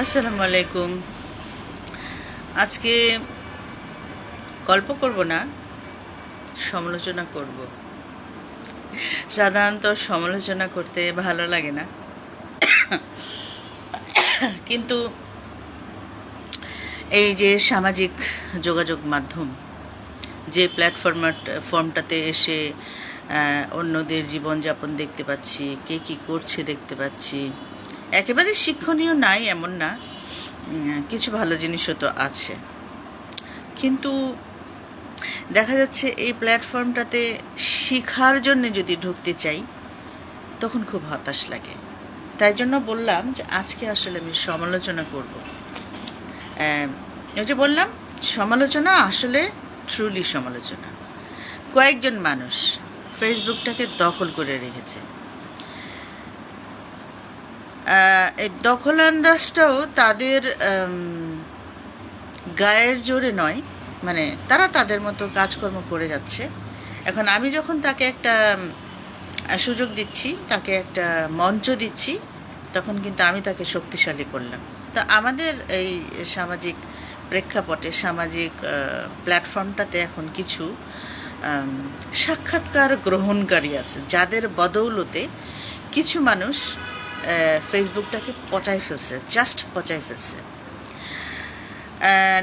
আসসালামু আলাইকুম। আজকে গল্প করব না, সমালোচনা করব। সাধারণত সমালোচনা করতে ভালো লাগে না, কিন্তু এই যে সামাজিক যোগাযোগ মাধ্যম, যে ফর্মটাতে এসে অন্যদের জীবনযাপন দেখতে পাচ্ছি, কে কী করছে দেখতে পাচ্ছি, একেবারে শিক্ষণীয় নাই এমন না, কিছু ভালো জিনিসও তো আছে। কিন্তু দেখা যাচ্ছে এই প্ল্যাটফর্মটাতে শিখার জন্য যদি ঢুকতে চাই তখন খুব হতাশ লাগে। তাই জন্য বললাম যে আজকে আসলে আমি সমালোচনা করব। ওই যে বললাম, সমালোচনা আসলে ট্রুলি সমালোচনা। কয়েকজন মানুষ ফেসবুকটাকে দখল করে রেখেছে। এই দখল আন্দাজটাও তাদের গায়ের জোরে নয়, মানে তারা তাদের মতো কাজকর্ম করে যাচ্ছে। এখন আমি যখন তাকে একটা সুযোগ দিচ্ছি, তাকে একটা মঞ্চ দিচ্ছি, তখন কিন্তু আমি তাকে শক্তিশালী করলাম। তা আমাদের এই সামাজিক প্রেক্ষাপটে, সামাজিক প্ল্যাটফর্মটাতে এখন কিছু সাক্ষাৎকার গ্রহণকারী আছে, যাদের বদৌলতে কিছু মানুষ ফেসবুকটাকে পচায় ফেলছে, জাস্ট পচায় ফেলছে।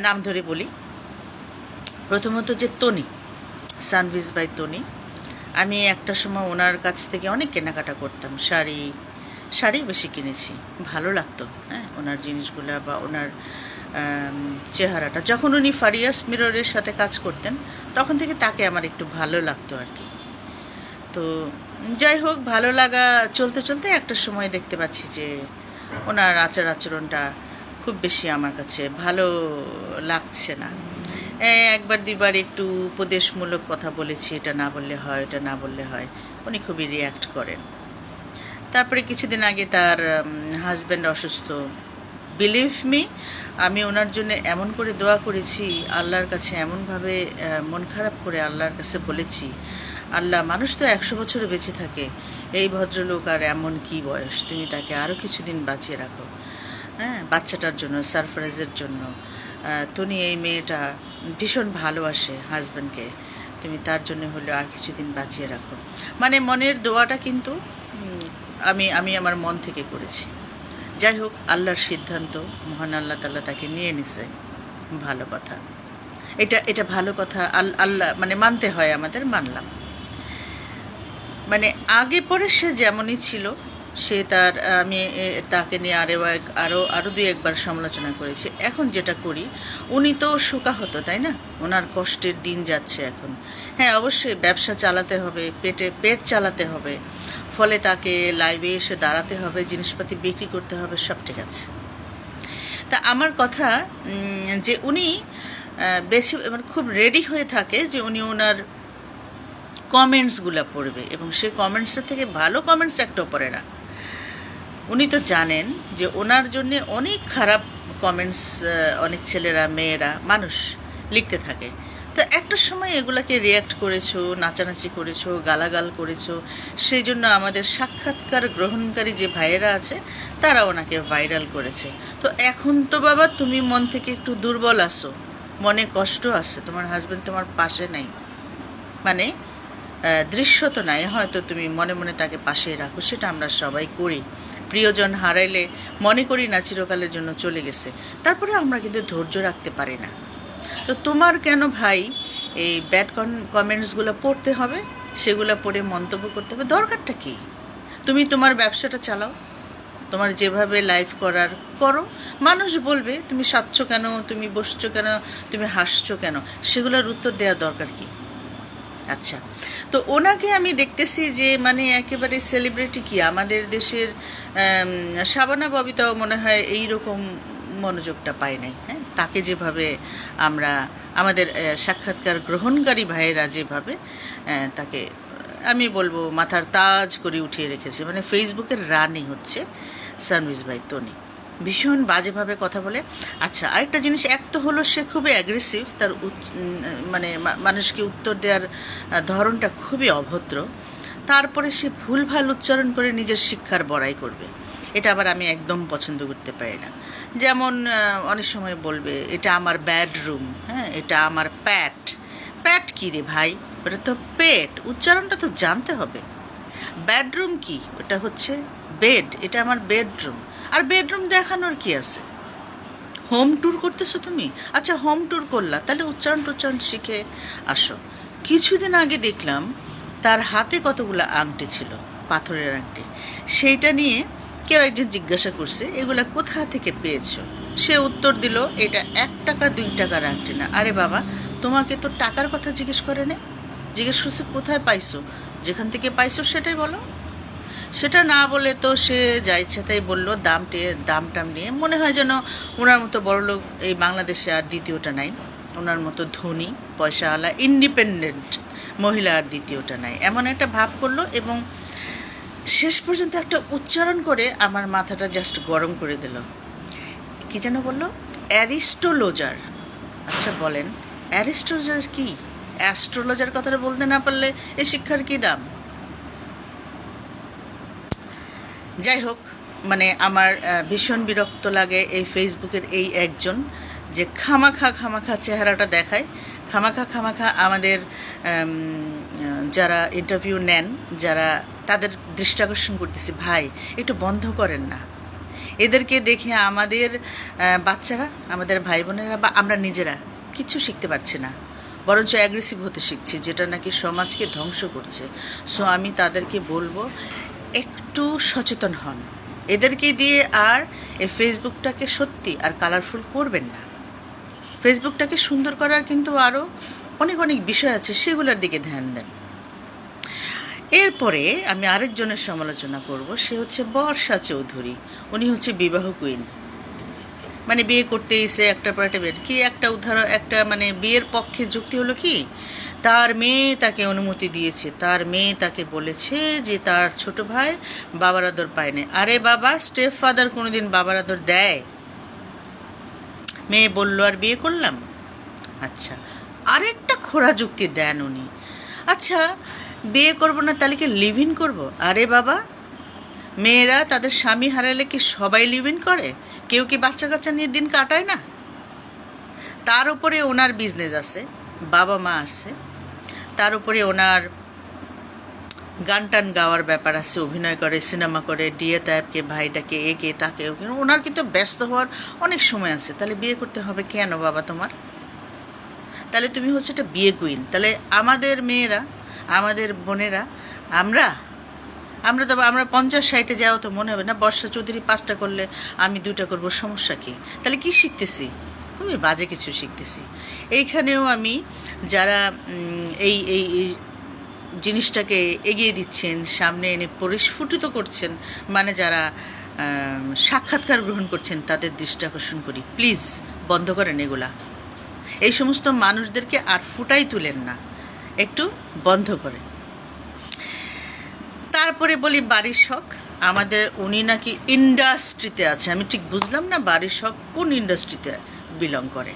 নাম ধরে বলি, প্রথমত যে তনি, সানভিজ বাই তনি। আমি একটা সময় ওনার কাছ থেকে অনেক কেনাকাটা করতাম, শাড়ি বেশি কিনেছি, ভালো লাগতো ওনার জিনিসগুলো বা ওনার চেহারাটা। যখন উনি ফারিয়াস মিররের সাথে কাজ করতেন তখন থেকে তাকে আমার একটু ভালো লাগতো আর কি। তো যাই হোক, ভালো লাগা চলতে চলতে একটা সময় দেখতে পাচ্ছি যে ওনার আচরণটা খুব বেশি আমার কাছে ভালো লাগছে না। একবার দুবার একটু উপদেশমূলক কথা বলেছি, এটা না বললে হয়, এটা না বললে হয়, উনি খুবই রিয়্যাক্ট করেন। তারপরে কিছুদিন আগে তার হাজব্যান্ড অসুস্থ। বিলিভ মি, আমি ওনার জন্য এমন করে দোয়া করেছি আল্লাহর কাছে, এমনভাবে মন খারাপ করে আল্লাহর কাছে বলেছি, আল্লাহ, মানুষ তো 100 বছরে বেঁচে থাকে, এই ভদ্রলোক আর এমন কি বয়স, তুমি তাকে আরও কিছুদিন বাঁচিয়ে রাখো। বাচ্চাটার জন্য, সারপ্রাইজের জন্য। তনি, এই মেয়েটা ভীষণ ভালোবাসে হাজব্যান্ডকে, তুমি তার জন্য হলে আর কিছুদিন বাঁচিয়ে রাখো। মানে মনের দোয়াটা কিন্তু আমি আমার মন থেকে করেছি। যাই হোক, আল্লাহর সিদ্ধান্ত, মহান আল্লাহ তাআলা তাকে নিয়ে নিছে, ভালো কথা। এটা ভালো কথা, আল্লাহ মানে মানতে হয় আমাদের, মানলাম। মানে আগে পরে সে যেমনই ছিল, সে আমি তাকে নিয়ে আরও দুই একবার সমালোচনা করেছি। এখন যেটা করি, উনি তো শোকাহত, তাই না? ওনার কষ্টের দিন যাচ্ছে এখন। হ্যাঁ, অবশ্যই ব্যবসা চালাতে হবে, পেট চালাতে হবে, ফলে তাকে লাইভে এসে দাঁড়াতে হবে, জিনিসপাতি বিক্রি করতে হবে, সব ঠিক আছে। তা আমার কথা যে উনি বেশি খুব রেডি হয়ে থাকে যে উনি ওনার কমেন্টসগুলো পড়বে, এবং সে কমেন্টসের থেকে ভালো কমেন্টস একটাও পড়ে না। উনি তো জানেন যে ওনার জন্যে অনেক খারাপ কমেন্টস অনেক ছেলেরা, মেয়েরা, মানুষ লিখতে থাকে। তো একটা সময় এগুলাকে রিয়্যাক্ট করেছো, নাচানাচি করেছো, গালাগাল করেছো, সেই জন্য আমাদের সাক্ষাৎকার গ্রহণকারী যে ভাইয়েরা আছে তারা ওনাকে ভাইরাল করেছে। তো এখন তো বাবা তুমি মন থেকে একটু দুর্বল আসো, মনে কষ্ট আছে, তোমার হাজব্যান্ড তোমার পাশে নাই, মানে দৃশ্য তো নাই, হয়তো তুমি মনে মনে তাকে পাশে রাখো, সেটা আমরা সবাই করি। প্রিয়জন হারাইলে মনে করি না চিরকালের জন্য চলে গেছে, তারপরে আমরা কিন্তু ধৈর্য রাখতে পারি না। তো তোমার কেন ভাই এই ব্যাড কমেন্টসগুলো পড়তে হবে, সেগুলো পড়ে মন্তব্য করতে হবে? দরকারটা কি? তুমি তোমার ব্যবসাটা চালাও, তোমার যেভাবে লাইফ করার করো, মানুষ বলবে তুমি সাজছো কেন, তুমি বসছো কেন, তুমি হাসছো কেন, সেগুলোর উত্তর দেওয়ার দরকার কি? আচ্ছা, তো ওনাকে আমি দেখতেছি যে মানে একেবারে সেলিব্রিটি, কি আমাদের দেশের শাবানা ববিতাও মনে হয় এইরকম মনোযোগটা পায় নাই। তাকে যেভাবে আমরা, আমাদের সাক্ষাৎকার গ্রহণকারী ভাইয়েরা যেভাবে তাকে আমি বলবো মাথার তাজ করে উঠিয়ে রেখেছে, মানে ফেসবুকের রানি হচ্ছে সানভিজ ভাই তনি, ভীষণ বাজেভাবে কথা বলে। আচ্ছা, আরেকটা জিনিস, এক তো হলো সে খুবই অ্যাগ্রেসিভ, তার মানে মানুষকে উত্তর দেওয়ার ধরনটা খুবই অভদ্র। তারপরে সে ভুলভাল উচ্চারণ করে নিজের শিক্ষার বড়াই করবে, এটা আবার আমি একদম পছন্দ করতে পারি না। যেমন অনেক সময় বলবে এটা আমার বেডরুম, হ্যাঁ, এটা আমার প্যাট। প্যাট কী রে ভাই? ওটা তো পেট, উচ্চারণটা তো জানতে হবে। বেডরুম কি? ওটা হচ্ছে বেড, এটা আমার বেডরুম। আর বেডরুম দেখানোর কি আছে? হোম ট্যুর করতেছো তুমি? আচ্ছা, হোম ট্যুর করলা, তাহলে উচ্চারণ শিখে আসো। কিছুদিন আগে দেখলাম তার হাতে কতগুলো আংটি ছিল, পাথরের আংটি। সেইটা নিয়ে কেউ একজন জিজ্ঞাসা করছে এগুলা কোথা থেকে পেয়েছো? সে উত্তর দিল এটা 1 টাকা 2 টাকার আংটি না। আরে বাবা, তোমাকে তো টাকার কথা জিজ্ঞেস করে না, জিজ্ঞেস করছে কোথায় পাইছো, যেখান থেকে পাইছো সেটাই বলো। সেটা না বলে তো সে যা ইচ্ছা তাই বললো, দাম টাম নিয়ে। মনে হয় যেন ওনার মতো বড়লোক এই বাংলাদেশে আর দ্বিতীয়টা নাই, ওনার মতো ধনী পয়সাওয়ালা ইন্ডিপেন্ডেন্ট মহিলা আর দ্বিতীয়টা নাই, এমন একটা ভাব করলো। এবং শেষ পর্যন্ত একটা উচ্চারণ করে আমার মাথাটা জাস্ট গরম করে দিল। কি যেন বললো? অ্যারিস্টোলজার। আচ্ছা বলেন, অ্যারিস্টোলজার কি? অ্যাস্ট্রোলজার কথাটা বলতে না পারলে এ শিক্ষার কী দাম? যাই হোক, মানে আমার ভীষণ বিরক্ত লাগে এই ফেসবুকের এই একজন যে খামাখা চেহারাটা দেখায়, খামাখা আমাদের যারা ইন্টারভিউ নেন, যারা, তাদের দৃষ্টি আকর্ষণ করতেছি, ভাই একটু বন্ধ করেন না। এদেরকে দেখে আমাদের বাচ্চারা, আমাদের ভাই বোনেরা বা আমরা নিজেরা কিচ্ছু শিখতে পারছি না, বরঞ্চ অ্যাগ্রেসিভ হতে শিখছি, যেটা নাকি সমাজকে ধ্বংস করছে। সো আমি তাদেরকে বলবো একটু সচেতন হন। এদেরকে দিয়ে আর এই ফেসবুকটাকে সত্যি আর কালারফুল করবেন না। ফেসবুকটাকে সুন্দর করার কিন্তু আরও অনেক বিষয় আছে, সেগুলোর দিকে ধ্যান দেন। এরপরে আমি আরেকজনের সমালোচনা করব, সে হচ্ছে বর্ষা চৌধুরী। উনি হচ্ছে বিবাহ কুইন, মানে বিয়ে করতে এসে একটার পর একটা কি একটা উদাহরণ, একটা মানে বিয়ের পক্ষে যুক্তি হলো কি, তার মেয়ে তাকে অনুমতি দিয়েছে, তার মেয়ে তাকে বলেছে যে তার ছোট ভাই বাবার আদর পায়নি। আরে বাবা, স্টেপ ফাদার কোনোদিন বাবার আদর দেয়? মেয়ে বললো আর বিয়ে করলাম। আচ্ছা, আরেকটা খোড়া যুক্তি দেন উনি। আচ্ছা, বিয়ে করবো না তাহলে কি লিভ ইন করবো? আরে বাবা, মেয়েরা তাদের স্বামী হারালে কি সবাই লিভ ইন করে? কেউ কি বাচ্চা কাচ্চা নিয়ে দিন কাটায় না? তার উপরে ওনার বিজনেস আছে, বাবা মা আছে, তার উপরে ওনার গান টান গাওয়ার ব্যাপার আছে, অভিনয় করে, সিনেমা করে, ডিএ তাইবকে ভাইটাকে একে তাকে, ওনার কিন্তু ব্যস্ত হওয়ার অনেক সময় আছে। তাহলে বিয়ে করতে হবে কেন বাবা তোমার? তাহলে তুমি হচ্ছে একটা বিয়ে কুইন। তাহলে আমাদের মেয়েরা, আমাদের বোনেরা, আমরা তো আমরা 50-60-এ যাও তো মনে হবে না বর্ষা চৌধুরী 5টা করলে আমি 2টা করবো, সমস্যা কী? তাহলে কি শিখতেছি? খুবই বাজে কিছু শিখতেছি। এইখানেও আমি যারা এই এই জিনিসটাকে এগিয়ে দিচ্ছেন, সামনে এনে পরিস্ফুটিত করছেন, মানে যারা সাক্ষাৎকার গ্রহণ করছেন, তাদের দৃষ্টি আকর্ষণ করি, প্লিজ বন্ধ করেন এগুলা। এই সমস্ত মানুষদেরকে আর ফুটাই তুলেন না, একটু বন্ধ করেন। তারপরে বলি বাড়ির শখ। আমাদের উনি নাকি ইন্ডাস্ট্রিতে আছে, আমি ঠিক বুঝলাম না বাড়ির শখ কোন ইন্ডাস্ট্রিতে বিলং করে।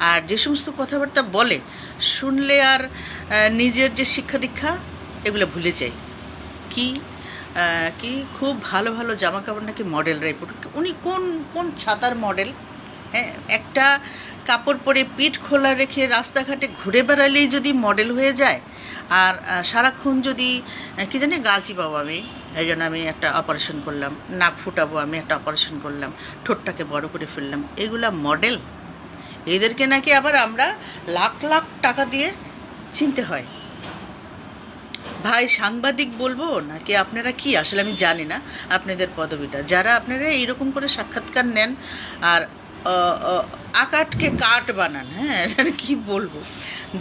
আর যে সমস্ত কথাবার্তা বলে শুনলে আর নিজের যে শিক্ষা দীক্ষা এগুলো ভুলে যাই। কি কি খুব ভালো ভালো জামা কাপড় নাকি মডেলরাই পড়ে। উনি কোন ছাতার মডেল? হ্যাঁ, একটা কাপড় পরে পিঠ খোলা রেখে রাস্তাঘাটে ঘুরে বেড়ালেই যদি মডেল হয়ে যায়, আর সারাক্ষণ যদি কী জানি গাল চিপাবো আমি, এই জন্য আমি একটা অপারেশন করলাম, নাক ফুটাবো আমি একটা অপারেশন করলাম, ঠোঁটটাকে বড় করে ফেললাম, এগুলা মডেল? এদেরকে নাকি আবার আমরা লাখ লাখ টাকা দিয়ে চিনতে হয়। ভাই সাংবাদিক বলবো নাকি আপনারা কি আসলে আমি জানি না আপনাদের পদবিটা, যারা আপনারা এইরকম করে সাক্ষাৎকার নেন আর আকাটকে কাঠ বানান, হ্যাঁ কি বলবো,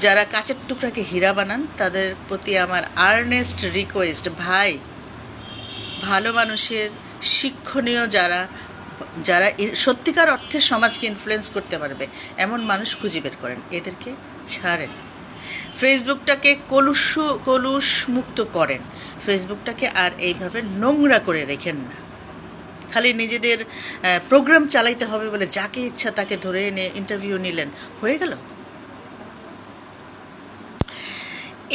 যারা কাঁচের টুকরাকে হীরা বানান, তাদের প্রতি আমার আর্নেস্ট রিকোয়েস্ট, ভাই ভালো মানুষের শিক্ষণীয় যারা সত্যিকার অর্থে সমাজকে ইনফ্লুয়েন্স করতে পারবে এমন মানুষ খুঁজে বের করেন, এদেরকে ছাড়েন। ফেসবুকটাকে কলুষ মুক্ত করেন, ফেসবুকটাকে আর এইভাবে নোংরা করে রেখেন না। খালি নিজেদের প্রোগ্রাম চালাইতে হবে বলে যাকে ইচ্ছা তাকে ধরে এনে ইন্টারভিউ নিলেন, হয়ে গেল।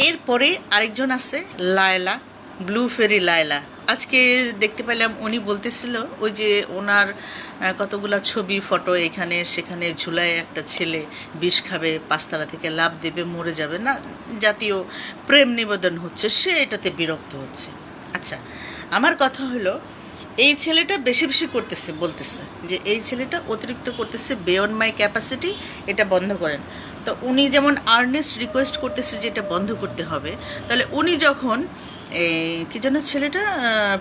এরপরে আরেকজন আছে লায়লা, ব্লু ফেরি লায়লা। আজকে দেখতে পেলাম উনি বলতেছিল ওই যে ওনার কতগুলা ছবি ফটো এখানে সেখানে ঝুলায় একটা ছেলে বিষ খাবে, পাঁচতলা থেকে লাফ দেবে, মরে যাবে না, জাতীয় প্রেম নিবেদন হচ্ছে, সে এটাতে বিরক্ত হচ্ছে। আচ্ছা, আমার কথা হলো এই ছেলেটা বেশি বেশি করতেছে, বলতেছে যে এই ছেলেটা অতিরিক্ত করতেছে, বিয়ন্ড মাই ক্যাপাসিটি, এটা বন্ধ করেন। তো উনি যেমন আর্নেস্ট রিকোয়েস্ট করতেছে যে এটা বন্ধ করতে হবে, তাহলে উনি যখন এই কী যেন ছেলেটা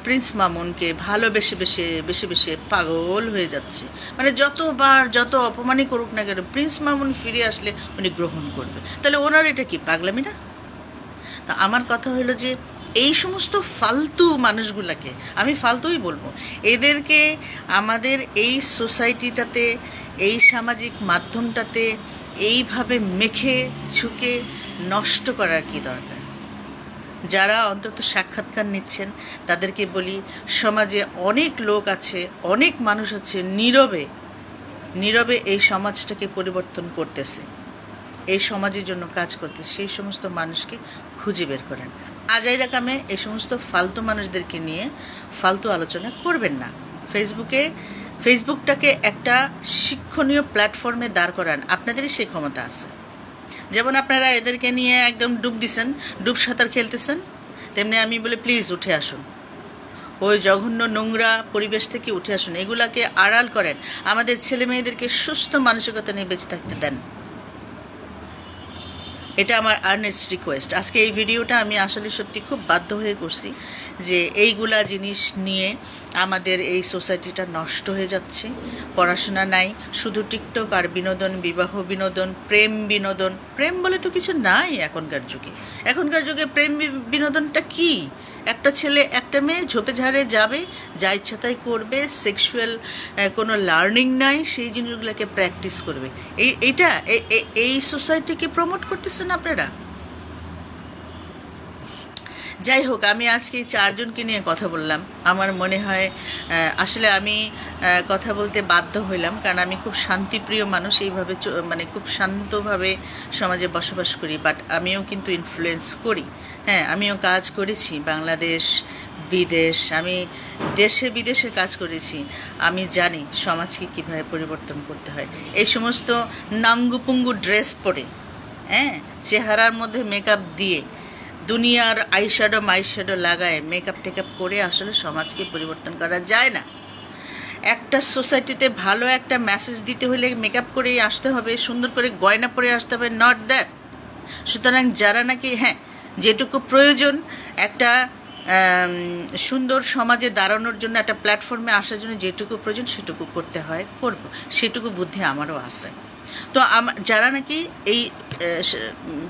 প্রিন্স মামুনকে ভালোবেসে বেশি বেশি বেশি পাগল হয়ে যাচ্ছে, মানে যতবার যত অপমানই করুক না কেন প্রিন্স মামুন ফিরে আসলে উনি গ্রহণ করবে, তাহলে ওনার এটা কি পাগলামি না? তা আমার কথা হলো যে এই সমস্ত ফালতু মানুষগুলোকে, আমি ফালতুই বলবো, এদেরকে আমাদের এই সোসাইটিটাতে, এই সামাজিক মাধ্যমটাতে এইভাবে মেখে ঝুঁকে নষ্ট করার কি দরকার? যারা অন্তত সাক্ষাৎকার নিচ্ছেন তাদেরকে বলি, সমাজে অনেক লোক আছে, অনেক মানুষ আছে নীরবে নীরবে এই সমাজটাকে পরিবর্তন করতেছে, এই সমাজের জন্য কাজ করতে, সেই সমস্ত মানুষকে খুঁজে বের করেন। আজাইরা কামে এই সমস্ত ফালতু মানুষদেরকে নিয়ে ফালতু আলোচনা করবেন না। ফেসবুকটাকে একটা শিক্ষণীয় প্ল্যাটফর্মে দাঁড় করান, আপনাদেরই সেই ক্ষমতা আছে। যেমন আপনারা এদেরকে নিয়ে একদম ডুব দিছেন, ডুব সাঁতার খেলতেছেন, তেমনি আমি বলি প্লিজ উঠে আসুন, ওই জঘন্য নোংরা পরিবেশ থেকে উঠে আসুন, এগুলাকে আড়াল করেন, আমাদের ছেলে মেয়েদেরকে সুস্থ মানসিকতা নিয়ে বেঁচে থাকতে দেন। এটা আমার আর্নেস্ট রিকোয়েস্ট। আজকে এই ভিডিওটা আমি আসলে সত্যি খুব বাধ্য হয়ে করছি যে এইগুলা জিনিস নিয়ে আমাদের এই সোসাইটিটা নষ্ট হয়ে যাচ্ছে। পড়াশোনা নাই, শুধু টিকটক আর বিনোদন, বিবাহ বিনোদন, প্রেম বিনোদন। প্রেম বলে তো কিছু নাই এখনকার যুগে। এখনকার যুগে প্রেম বিনোদনটা কি? একটা ছেলে একটা মেয়ে ঝোপে ঝাড়ে যাবে, যা ইচ্ছা তাই করবে, সেক্সুয়াল কোনো লার্নিং নাই, সেই জিনিসগুলোকে প্র্যাকটিস করবে। এইটা এই সোসাইটিকে প্রমোট করতেছেন আপনারা। যাই হোক, আমি আজকে এই চারজনকে নিয়ে কথা বললাম। আমার মনে হয় আসলে আমি কথা বলতে বাধ্য হইলাম, কারণ আমি খুব শান্তিপ্রিয় মানুষ, এইভাবে মানে খুব শান্তভাবে সমাজে বসবাস করি, বাট আমিও কিন্তু ইনফ্লুয়েন্স করি। হ্যাঁ, আমিও কাজ করেছি বাংলাদেশ, বিদেশ, আমি দেশে বিদেশে কাজ করেছি। আমি জানি সমাজকে কীভাবে পরিবর্তন করতে হয়। এই সমস্ত নাঙ্গুপুঙ্গু ড্রেস পরে, হ্যাঁ, চেহারার মধ্যে মেকআপ দিয়ে, দুনিয়ার আইশ্যাডো মাইশ্যাডো লাগায়, মেকআপ টেকআপ করে আসলে সমাজকে পরিবর্তন করা যায় না। একটা সোসাইটিতে ভালো একটা মেসেজ দিতে হলে মেকআপ করেই আসতে হবে, সুন্দর করে গয়না পরে আসতে হবে, নট দ্যাট। সুতরাং যারা নাকি হ্যাঁ যেটুকু প্রয়োজন একটা সুন্দর সমাজে দাঁড়ানোর জন্য, একটা প্ল্যাটফর্মে আসার জন্য যেটুকু প্রয়োজন সেটুকু করতে হয়, করব, সেটুকু বুদ্ধি আমারও আছে। তো যারা নাকি এই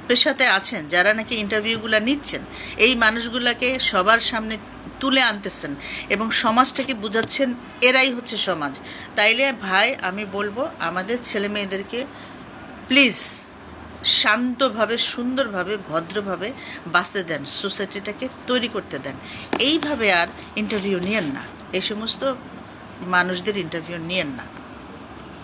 পেশাতে আছেন, যারা নাকি ইন্টারভিউগুলো নিচ্ছেন, এই মানুষগুলোকে সবার সামনে তুলে আনতেছেন এবং সমাজটাকে বুঝাচ্ছেন এরাই হচ্ছে সমাজ। তাইলে ভাই আমি বলবো আমাদের ছেলে মেয়েদেরকে প্লিজ শান্তভাবে, সুন্দরভাবে, ভদ্রভাবে বাঁচতে দেন, সোসাইটিটাকে তৈরি করতে দেন। এইভাবে আর ইন্টারভিউ নিয়েন না, এই সমস্ত মানুষদের ইন্টারভিউ নিয়েন না।